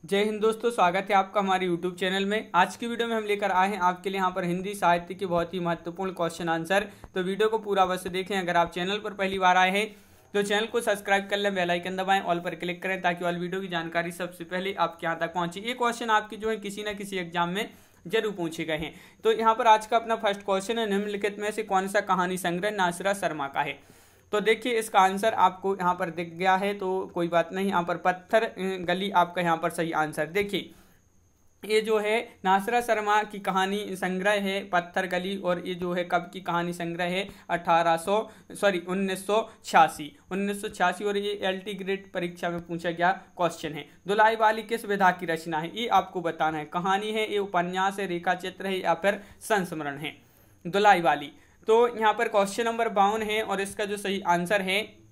जय हिंद दोस्तों, स्वागत है आपका हमारे YouTube चैनल में। आज की वीडियो में हम लेकर आए हैं आपके लिए यहाँ पर हिंदी साहित्य के बहुत ही महत्वपूर्ण क्वेश्चन आंसर। तो वीडियो को पूरा अवश्य देखें। अगर आप चैनल पर पहली बार आए हैं तो चैनल को सब्सक्राइब कर लें, बेल आइकन दबाएं, ऑल पर क्लिक करें ताकि ऑल वीडियो की जानकारी सबसे पहले आपके यहाँ तक पहुँचे। ये क्वेश्चन आपकी जो है किसी न किसी एग्जाम में जरूर पूछे गए हैं। तो यहाँ पर आज का अपना फर्स्ट क्वेश्चन है, निम्नलिखित में से कौन सा कहानी संग्रह नासिरा शर्मा का है। तो देखिए इसका आंसर आपको यहाँ पर दिख गया है, तो कोई बात नहीं। यहाँ पर पत्थर गली आपका यहाँ पर सही आंसर। देखिए ये जो है नासिरा शर्मा की कहानी संग्रह है पत्थर गली, और ये जो है कब की कहानी संग्रह है 1986 और ये LT ग्रेड परीक्षा में पूछा गया क्वेश्चन है। दुलाई वाली किस विधा की रचना है, ये आपको बताना है। कहानी है, ये उपन्यास है, रेखा चित्र है या फिर संस्मरण है। दुलाई वाली। तो यहाँ पर क्वेश्चन नंबर 52 है और इसका जो सही आंसर है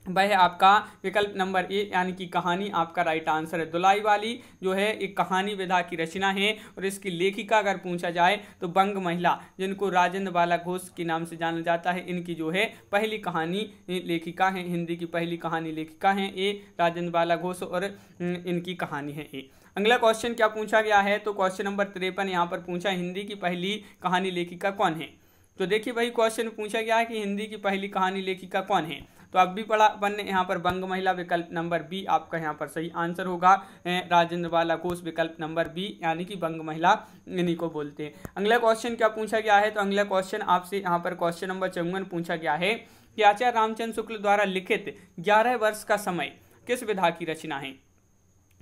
वह है आपका विकल्प नंबर ए, यानी कि कहानी आपका राइट आंसर है। दुलाई वाली जो है एक कहानी विधा की रचना है और इसकी लेखिका अगर पूछा जाए तो बंग महिला, जिनको राजेंद्र बाला घोष के नाम से जाना जाता है, इनकी जो है पहली कहानी लेखिका है, हिंदी की पहली कहानी लेखिका है ये राजेंद्र बाला घोष और इनकी कहानी है ये। अगला क्वेश्चन क्या पूछा गया है, तो क्वेश्चन नंबर 53 यहाँ पर पूछा, हिंदी की पहली कहानी लेखिका कौन है। तो देखिए वही क्वेश्चन पूछा गया है कि हिंदी की पहली कहानी लेखिका कौन है। तो अब भी पढ़ा अपन ने यहाँ पर बंग महिला, विकल्प नंबर बी आपका यहाँ पर सही आंसर होगा। राजेंद्र बाला घोष, विकल्प नंबर बी, यानी कि बंग महिला इन्हीं को बोलते हैं। अगला क्वेश्चन क्या पूछा गया है, तो अगला क्वेश्चन आपसे यहाँ पर क्वेश्चन नंबर 54 पूछा गया है कि आचार्य रामचंद्र शुक्ल द्वारा लिखित 11 वर्ष का समय किस विधा की रचना है।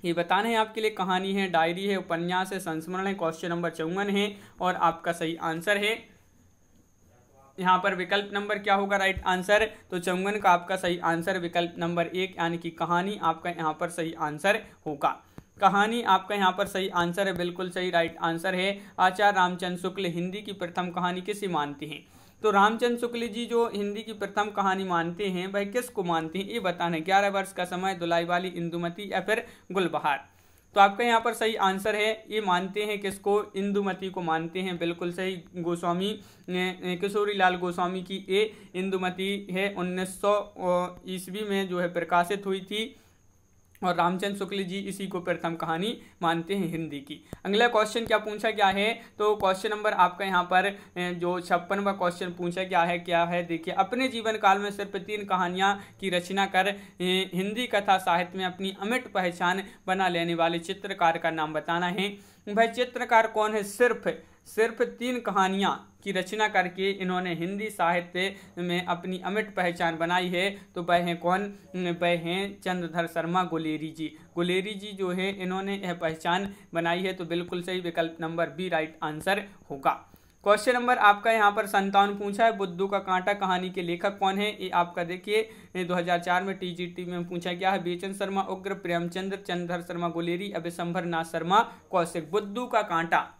ये बताना है आपके लिए। कहानी है, डायरी है, उपन्यास है, संस्मरण है। क्वेश्चन नंबर 54 है और आपका सही आंसर है यहाँ पर विकल्प नंबर क्या होगा राइट आंसर। तो 54 का आपका सही आंसर विकल्प नंबर 1, यानी कि कहानी आपका यहाँ पर सही आंसर होगा। कहानी आपका यहाँ पर सही आंसर है, बिल्कुल सही राइट आंसर है। आचार्य रामचंद्र शुक्ल हिंदी की प्रथम कहानी किसे मानते हैं। तो रामचंद्र शुक्ल जी जो हिंदी की प्रथम कहानी मानते हैं वह किसको मानते हैं, ये बताना है। 11 वर्ष का समय, दुलाई वाली, इंदुमती या फिर गुलबहार। तो आपका यहाँ पर सही आंसर है, ये मानते हैं किसको, इंदुमती को मानते हैं, बिल्कुल सही। गोस्वामी किशोरी लाल गोस्वामी की ये इंदुमती है 1900 ईस्वी में जो है प्रकाशित हुई थी और रामचंद्र शुक्ल जी इसी को प्रथम कहानी मानते हैं हिंदी की। अगला क्वेश्चन क्या पूछा गया है, तो क्वेश्चन नंबर आपका यहाँ पर जो 56वां क्वेश्चन पूछा गया है क्या है। देखिए अपने जीवन काल में सिर्फ 3 कहानियाँ की रचना कर हिंदी कथा साहित्य में अपनी अमिट पहचान बना लेने वाले चित्रकार का नाम बताना है। भाई चित्रकार कौन है, सिर्फ 3 कहानियाँ की रचना करके इन्होंने हिंदी साहित्य में अपनी अमिट पहचान बनाई है। तो वह हैं कौन, वह हैं चंद्रधर शर्मा गुलेरी जी। गुलेरी जी जो है इन्होंने यह पहचान बनाई है, तो बिल्कुल सही विकल्प नंबर बी राइट आंसर होगा। क्वेश्चन नंबर आपका यहाँ पर 57 पूछा है, बुद्धू का कांटा कहानी के लेखक कौन है। ये आपका देखिए 2004 में TGT में पूछा गया है। बेचन शर्मा उग्र, प्रेमचंद्र, चंद्रधर शर्मा गुलेरी, अभिशंभर नाथ शर्मा कौशिक। बुद्धू का कांटा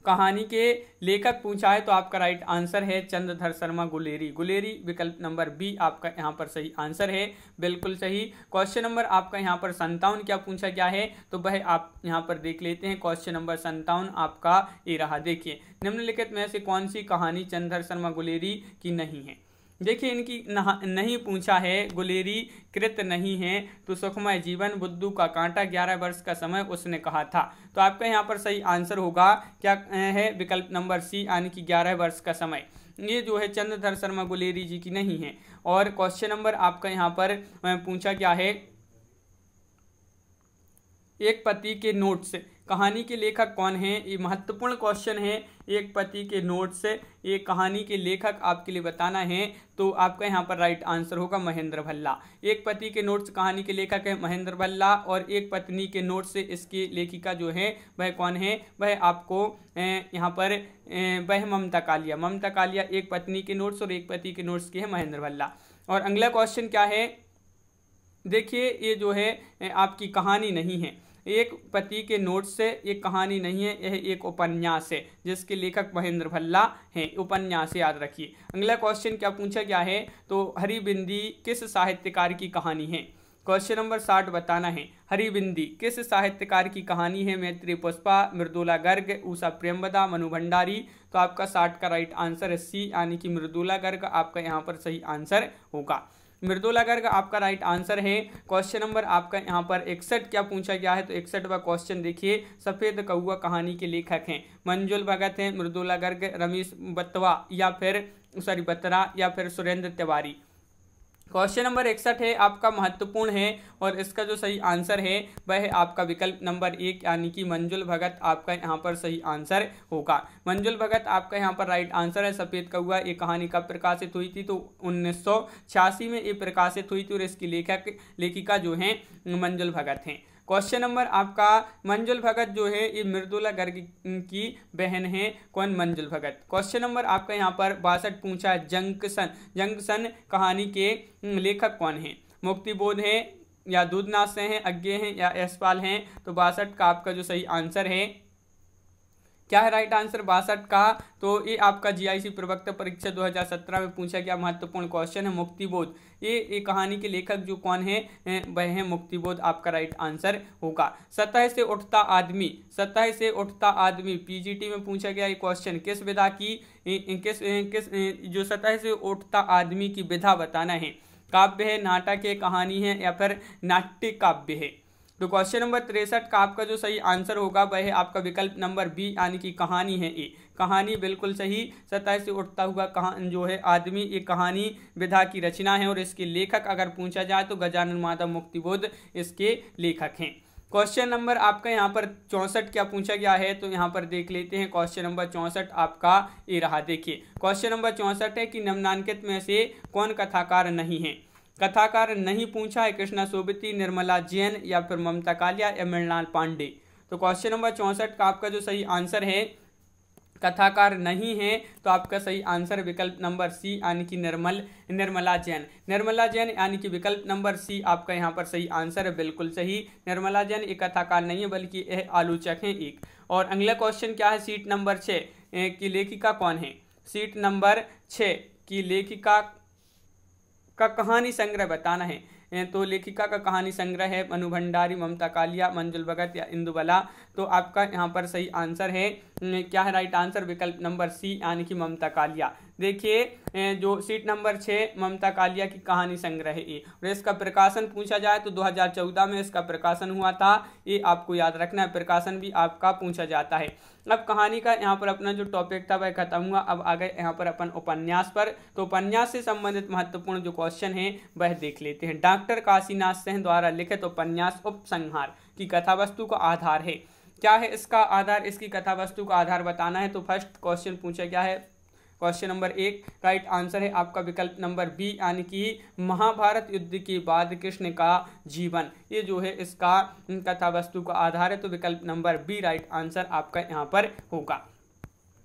कहानी के लेखक पूछा है तो आपका राइट आंसर है चंद्रधर शर्मा गुलेरी। गुलेरी विकल्प नंबर बी आपका यहाँ पर सही आंसर है, बिल्कुल सही। क्वेश्चन नंबर आपका यहाँ पर 57 क्या पूछा गया है, तो वह आप यहाँ पर देख लेते हैं। क्वेश्चन नंबर 57 आपका ये रहा। देखिए निम्नलिखित में से कौन सी कहानी चंद्रधर शर्मा गुलेरी की नहीं है। देखिए इनकी नहीं पूछा है, गुलेरी कृत नहीं है, तो सुखमय जीवन, बुद्धू का कांटा, 11 वर्ष का समय उसने कहा था। तो आपका यहाँ पर सही आंसर होगा क्या है, विकल्प नंबर सी, यानी कि 11 वर्ष का समय। ये जो है चंद्रधर शर्मा गुलेरी जी की नहीं है। और क्वेश्चन नंबर आपका यहाँ पर पूछा गया है, एक पति के नोट्स कहानी के लेखक कौन है। ये महत्वपूर्ण क्वेश्चन है। एक पति के नोट्स ये कहानी के लेखक आपके लिए बताना है, तो आपका यहाँ पर राइट आंसर होगा महेंद्र भल्ला। एक पति के नोट्स कहानी के लेखक है महेंद्र भल्ला, और एक पत्नी के नोट्स से इसकी लेखिका जो है वह कौन है, वह आपको यहाँ पर वह ममता कालिया। ममता कालिया एक पत्नी के नोट्स और एक पति के नोट्स की है महेंद्र भल्ला। और अगला क्वेश्चन क्या है, देखिए ये जो है आपकी कहानी नहीं है, एक पति के नोट से एक कहानी नहीं है, यह एक उपन्यास है जिसके लेखक महेंद्र भल्ला हैं। उपन्यास याद रखिए। अगला क्वेश्चन क्या पूछा गया है, तो हरिबिंदी किस साहित्यकार की कहानी है। क्वेश्चन नंबर 60 बताना है, हरिबिंदी किस साहित्यकार की कहानी है। मैत्री पुष्पा, मृदुला गर्ग, उषा प्रेमवदा, मनु भंडारी। तो आपका 60 का राइट आंसर है सी, यानी कि मृदुला गर्ग आपका यहाँ पर सही आंसर होगा। मृदुला गर्ग आपका राइट आंसर है। क्वेश्चन नंबर आपका यहाँ पर 61 क्या पूछा गया है, तो 61वां क्वेश्चन देखिए, सफेद कौआ कहानी के लेखक हैं मंजुल भगत हैं, मृदुला गर्ग, रमेश बत्रा या फिर सुरेंद्र तिवारी। क्वेश्चन नंबर 61 है आपका महत्वपूर्ण है और इसका जो सही आंसर है वह है आपका विकल्प नंबर 1 यानी कि मंजुल भगत आपका यहाँ पर सही आंसर होगा। मंजुल भगत आपका यहाँ पर राइट आंसर है। सफेद कौआ ये कहानी कब प्रकाशित हुई थी, तो 1986 में ये प्रकाशित हुई थी और इसकी लेखिका जो है मंजुल भगत हैं। क्वेश्चन नंबर आपका, मंजुल भगत जो है ये मृदुला गर्ग की बहन है, कौन, मंजुल भगत। क्वेश्चन नंबर आपका यहाँ पर 62 पूछा है, जंक्शन कहानी के लेखक कौन है, मुक्तिबोध है या दूधनाथ से हैं, अज्ञे हैं या यशपाल हैं। तो 62 का आपका जो सही आंसर है क्या है राइट आंसर 62 का, तो ये आपका जीआईसी प्रवक्ता परीक्षा 2017 में पूछा गया महत्वपूर्ण क्वेश्चन है मुक्तिबोध। ये कहानी के लेखक जो कौन है वह है मुक्तिबोध, आपका राइट आंसर होगा। सतह से उठता आदमी पीजीटी में पूछा गया ये क्वेश्चन किस विधा की, किस जो सतह से उठता आदमी की विधा बताना है, काव्य है, नाटक है, कहानी है या फिर नाट्य काव्य है। तो क्वेश्चन नंबर 63 का आपका जो सही आंसर होगा वह है आपका विकल्प नंबर बी यानी कि कहानी है। ये कहानी बिल्कुल सही, सतह से उठता हुआ जो है आदमी, ये कहानी विधा की रचना है और इसके लेखक अगर पूछा जाए तो गजानन माधव मुक्तिबोध इसके लेखक हैं। क्वेश्चन नंबर आपका यहाँ पर 64 क्या पूछा गया है, तो यहाँ पर देख लेते हैं। क्वेश्चन नंबर 64 आपका ये रहा, देखिए क्वेश्चन नंबर 64 है कि निम्नांकित में से कौन कथाकार नहीं है। कथाकार नहीं पूछा है कृष्णा सोबती, निर्मला जैन या फिर ममता कालिया या मृणाल पांडे। तो क्वेश्चन नंबर 64 का आपका जो सही आंसर है कथाकार नहीं है, तो आपका सही आंसर विकल्प नंबर सी यानी कि निर्मला जैन यानी कि विकल्प नंबर सी आपका यहाँ पर सही आंसर है, बिल्कुल सही। निर्मला जैन एक कथाकार नहीं है बल्कि यह आलोचक हैं एक। और अगला क्वेश्चन क्या है, सीट नंबर 6 की लेखिका कौन है। सीट नंबर 6 की लेखिका का कहानी संग्रह बताना है, तो लेखिका का कहानी संग्रह है मनु भंडारी, ममता कालिया, मंजुल भगत या इंदुबाला। तो आपका यहाँ पर सही आंसर है क्या है राइट आंसर विकल्प नंबर सी यानी कि ममता कालिया। देखिए जो सीट नंबर 6 ममता कालिया की कहानी संग्रह है ये, और इसका प्रकाशन पूछा जाए तो 2014 में इसका प्रकाशन हुआ था, ये आपको याद रखना है, प्रकाशन भी आपका पूछा जाता है। अब कहानी का यहाँ पर अपना जो टॉपिक था वह खत्म हुआ, अब आ गए यहाँ पर अपन उपन्यास पर। तो उपन्यास से संबंधित महत्वपूर्ण जो क्वेश्चन है वह देख लेते हैं। डॉक्टर काशीनाथ सेन द्वारा लिखित उपन्यास उपसंहार की कथा वस्तु का आधार है, क्या है इसका आधार, इसकी कथा वस्तु का आधार बताना है। तो फर्स्ट क्वेश्चन पूछा गया है, क्वेश्चन नंबर 1 राइट आंसर है आपका विकल्प नंबर बी यानी कि महाभारत युद्ध के बाद कृष्ण का जीवन, ये जो है इसका कथा वस्तु का आधार है। तो विकल्प नंबर बी राइट आंसर आपका यहाँ पर होगा।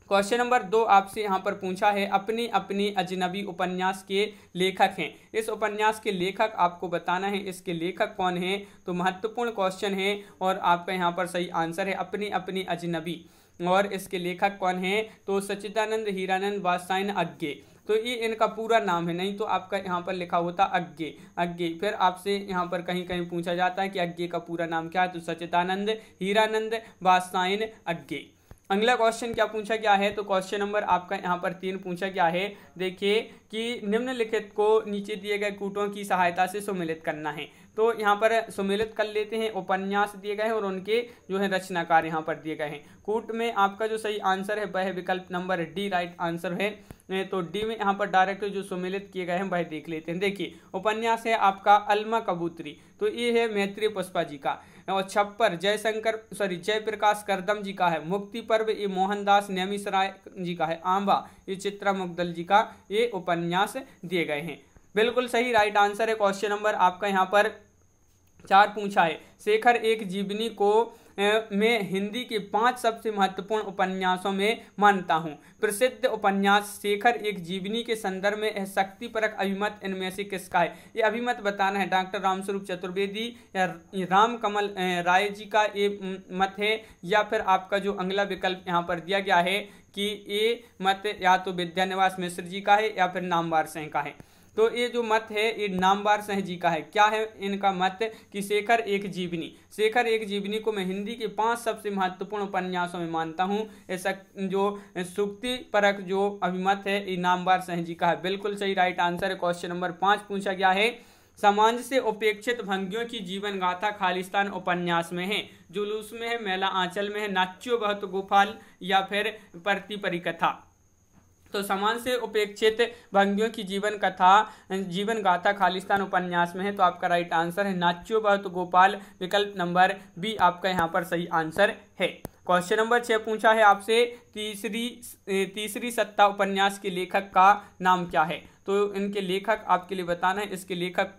क्वेश्चन नंबर 2 आपसे यहाँ पर पूछा है अपनी अपनी अजनबी उपन्यास के लेखक हैं, इस उपन्यास के लेखक आपको बताना है, इसके लेखक कौन है। तो महत्वपूर्ण क्वेश्चन है और आपका यहाँ पर सही आंसर है अपनी अपनी अजनबी, और इसके लेखक कौन है। तो सच्चिदानंद, हीरानंद, वात्स्यायन, अज्ञे। तो ये इनका पूरा नाम है, नहीं तो आपका यहाँ पर लिखा होता अज्ञे। फिर आपसे यहाँ पर कहीं कहीं पूछा जाता है कि अज्ञे का पूरा नाम क्या है, तो सच्चिदानंद, हीरानंद, वात्स्यायन, अज्ञे। अगला क्वेश्चन क्या पूछा गया है, तो क्वेश्चन नंबर आपका यहाँ पर 3 पूछा गया है। देखिए कि निम्नलिखित को नीचे दिए गए कूटों की सहायता से सुमेलित करना है। तो यहाँ पर सुमेलित कर लेते हैं, उपन्यास दिए गए हैं और उनके जो है रचनाकार यहाँ पर दिए गए हैं। कूट में आपका जो सही आंसर है वह विकल्प नंबर डी राइट आंसर है। तो डी में यहाँ पर डायरेक्ट जो सुमेलित किए गए हैं वह देख लेते हैं। देखिए उपन्यास है आपका अलमा कबूतरी, तो ये है मैत्री पुष्पा जी का। और छप्पर जयप्रकाश करदम जी का है। मुक्ति पर्व ये मोहनदास नेमिसराय जी का है। आंबा ये चित्रा मुग्दल जी का ये उपन्यास दिए गए हैं, बिल्कुल सही राइट आंसर है। क्वेश्चन नंबर आपका यहाँ पर 4 पूछा है शेखर एक जीवनी को मैं हिंदी के 5 सबसे महत्वपूर्ण उपन्यासों में मानता हूँ। प्रसिद्ध उपन्यास शेखर एक जीवनी के संदर्भ में शक्तिपरक अभिमत इनमें से किसका है। ये अभिमत बताना है डॉक्टर रामस्वरूप चतुर्वेदी या राम कमल राय जी का ये मत है, या फिर आपका जो अगला विकल्प यहाँ पर दिया गया है कि ये मत या तो विद्यानिवास मिश्र जी का है या फिर नामवर सिंह का है। तो ये जो मत है ये नामवर सिंह जी का है। क्या है इनका मत कि शेखर एक जीवनी, शेखर एक जीवनी को मैं हिंदी के 5 सबसे महत्वपूर्ण उपन्यासों में मानता हूँ। ऐसा जो सुक्ति परक जो अभिमत है ये नामवर सिंह जी का है। बिल्कुल सही राइट आंसर है। क्वेश्चन नंबर 5 पूछा गया है, समाज से उपेक्षित भंगियों की जीवन गाथा खालिस्तान उपन्यास में है, जुलूस में है, मेला आंचल में है, नाच्यो बहुत गोपाल या फिर परती परिकथा। तो समाज से उपेक्षित भंगियों की जीवन गाथा खालिस्तान उपन्यास में है। तो आपका राइट आंसर है नाच्यो बहुत गोपाल, विकल्प नंबर बी आपका यहाँ पर सही आंसर है। क्वेश्चन नंबर 6 पूछा है आपसे, तीसरी सत्ता उपन्यास के लेखक का नाम क्या है। तो इनके लेखक आपके लिए बताना है, इसके लेखक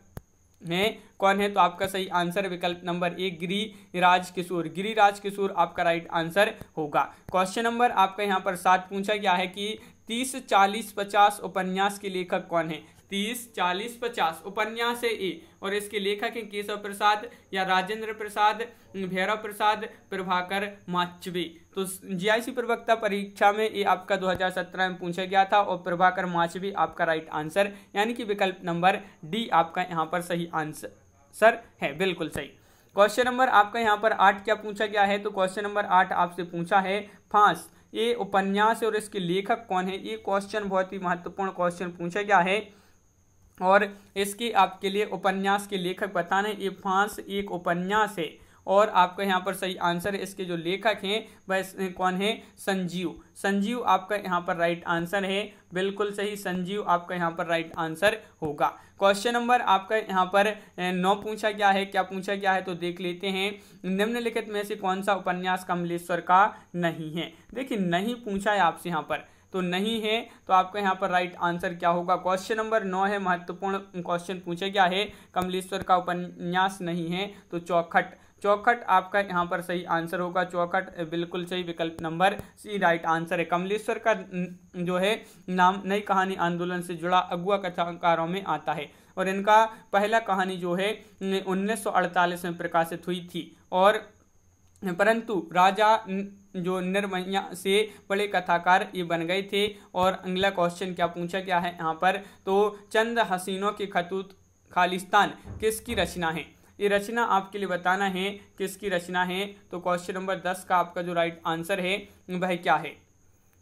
हैं कौन है। तो आपका सही आंसर विकल्प नंबर 1 गिरिराज किशोर, गिरिराज किशोर आपका राइट आंसर होगा। क्वेश्चन नंबर आपका यहाँ पर 7 पूछा गया है कि 30, 40, 50 उपन्यास के लेखक कौन है। 30, 40, 50 उपन्यास है ए और इसके लेखक हैं केशव प्रसाद या राजेंद्र प्रसाद, भैरव प्रसाद, प्रभाकर माचवी। तो जीआईसी प्रवक्ता परीक्षा में ये आपका 2017 में पूछा गया था और प्रभाकर माचवी आपका राइट आंसर, यानी कि विकल्प नंबर डी आपका यहाँ पर सही आंसर है। बिल्कुल सही। क्वेश्चन नंबर आपका यहाँ पर 8 क्या पूछा गया है। तो क्वेश्चन नंबर 8 आपसे पूछा है, फांस ये उपन्यास है और इसके लेखक कौन है। ये क्वेश्चन बहुत ही महत्वपूर्ण क्वेश्चन पूछा गया है और इसके आपके लिए उपन्यास के लेखक बताना है। ये फांस एक उपन्यास है और आपका यहाँ पर सही आंसर है। इसके जो लेखक हैं वह कौन है, संजीव, संजीव आपका यहाँ पर राइट आंसर है। बिल्कुल सही, संजीव आपका यहाँ पर राइट आंसर होगा। क्वेश्चन नंबर आपका यहाँ पर 9 पूछा गया है। क्या पूछा गया है तो देख लेते हैं, निम्नलिखित में से कौन सा उपन्यास कमलेश्वर का नहीं है। देखिए नहीं पूछा है आपसे यहाँ पर, तो नहीं है तो आपका यहाँ पर राइट आंसर क्या होगा। क्वेश्चन नंबर 9 है, महत्वपूर्ण क्वेश्चन पूछा गया है, कमलेश्वर का उपन्यास नहीं है तो चौखट, चौखट आपका यहाँ पर सही आंसर होगा। चौखट बिल्कुल सही, विकल्प नंबर सी राइट आंसर है। कमलेश्वर का जो है नाम नई कहानी आंदोलन से जुड़ा अगुआ कथाकारों में आता है और इनका पहला कहानी जो है 1948 में प्रकाशित हुई थी और परंतु राजा जो निर्मैया से बड़े कथाकार ये बन गए थे। और अगला क्वेश्चन क्या पूछा गया है यहाँ पर, तो चंद हसीनों के खतूत खालिस्तान किसकी रचना है। ये रचना आपके लिए बताना है किसकी रचना है। तो क्वेश्चन नंबर 10 का आपका जो राइट आंसर है वह क्या है,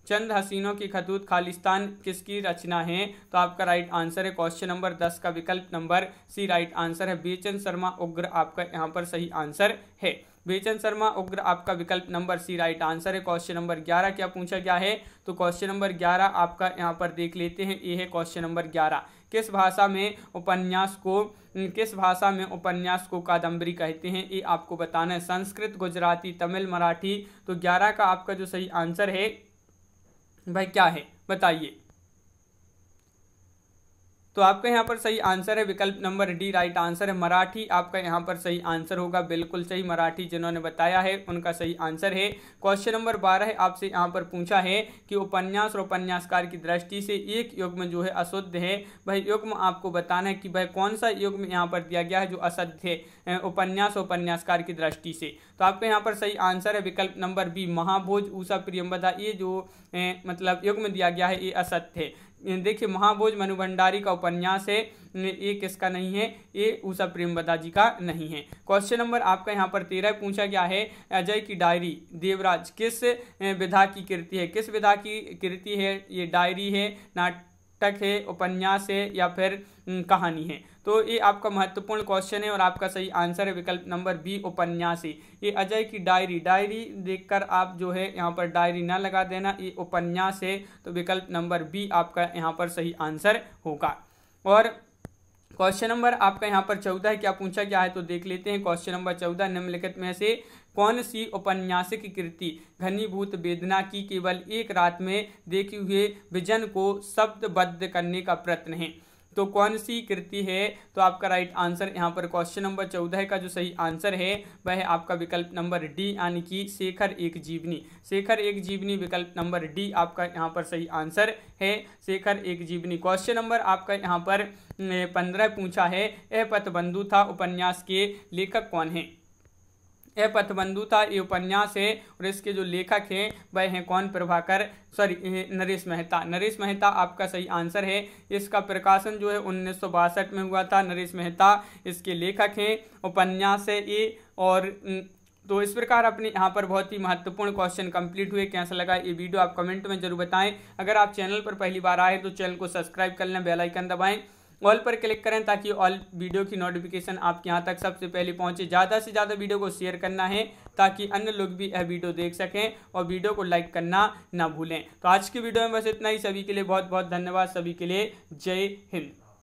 चंद हसीनों की खतूत खालिस्तान किसकी रचना है। तो आपका राइट आंसर है क्वेश्चन नंबर 10 का विकल्प नंबर सी राइट आंसर है। बेचन शर्मा उग्र आपका यहाँ पर सही आंसर है। बेचन शर्मा उग्र आपका विकल्प नंबर सी राइट आंसर है। क्वेश्चन नंबर 11 क्या पूछा गया है। तो क्वेश्चन नंबर 11 आपका यहाँ पर देख लेते हैं, ये है क्वेश्चन नंबर 11, किस भाषा में उपन्यास को कादम्बरी कहते हैं। ये आपको बताना है, संस्कृत, गुजराती, तमिल, मराठी। तो 11 का आपका जो सही आंसर है भाई क्या है बताइए। तो आपका यहाँ पर सही आंसर है विकल्प नंबर डी राइट आंसर है। मराठी आपका यहाँ पर सही आंसर होगा। बिल्कुल सही, मराठी जिन्होंने बताया है उनका सही आंसर है। क्वेश्चन नंबर 12 आपसे यहाँ पर पूछा है कि उपन्यास और उपन्यासकार की दृष्टि से एक युग्म जो है अशुद्ध है, वह युग्म आपको बताना है कि वह कौन सा युग्म यहाँ पर दिया गया है जो अशुद्ध है उपन्यास और उपन्यासकार की दृष्टि से। तो आपका यहाँ पर सही आंसर है विकल्प नंबर बी, महाभोज, ऊषा प्रियंवदा। ये जो मतलब युग्म दिया गया है ये असत्य है। देखिए महाभोज मनु भंडारी का उपन्यास है, ये किसका नहीं है, ये ऊषा प्रेमवदा जी का नहीं है। क्वेश्चन नंबर आपका यहाँ पर 13 पूछा गया है, अजय की डायरी देवराज किस विधा की कृति है। किस विधा की कृति है, ये डायरी है, नाटक है, उपन्यास है या फिर कहानी है। तो ये आपका महत्वपूर्ण क्वेश्चन है और आपका सही आंसर है विकल्प नंबर बी, उपन्यास ही। ये अजय की डायरी, डायरी देखकर आप जो है यहाँ पर डायरी ना लगा देना, ये उपन्यास है। तो विकल्प नंबर बी आपका यहाँ पर सही आंसर होगा। और क्वेश्चन नंबर आपका यहाँ पर 14 क्या पूछा गया है तो देख लेते हैं। क्वेश्चन नंबर 14, निम्नलिखित में से कौन सी औपन्यासिक कृति घनीभूत वेदना की केवल एक रात में देखे हुए विजन को शब्दबद्ध करने का प्रयत्न है। तो कौन सी कृति है। तो आपका राइट आंसर यहाँ पर क्वेश्चन नंबर 14 का जो सही आंसर है वह है आपका विकल्प नंबर डी, यानी कि शेखर एक जीवनी। शेखर एक जीवनी विकल्प नंबर डी आपका यहाँ पर सही आंसर है, शेखर एक जीवनी। क्वेश्चन नंबर आपका यहाँ पर 15 पूछा है, यह पथबंधु था उपन्यास के लेखक कौन है। यह पथबंधु था, ये उपन्यास है। और इसके जो लेखक हैं वह हैं कौन, प्रभाकर नरेश मेहता। नरेश मेहता आपका सही आंसर है। इसका प्रकाशन जो है 1962 में हुआ था। नरेश मेहता इसके लेखक हैं, उपन्यास है ये। और तो इस प्रकार अपने यहाँ पर बहुत ही महत्वपूर्ण क्वेश्चन कंप्लीट हुए। कैसा लगा ये वीडियो आप कमेंट में जरूर बताएं। अगर आप चैनल पर पहली बार आए तो चैनल को सब्सक्राइब कर लें, बेल आइकन दबाएं, ऑल पर क्लिक करें ताकि ऑल वीडियो की नोटिफिकेशन आपके यहाँ तक सबसे पहले पहुंचे। ज़्यादा से ज़्यादा वीडियो को शेयर करना है ताकि अन्य लोग भी यह वीडियो देख सकें, और वीडियो को लाइक करना ना भूलें। तो आज की वीडियो में बस इतना ही। सभी के लिए बहुत बहुत धन्यवाद। सभी के लिए जय हिंद।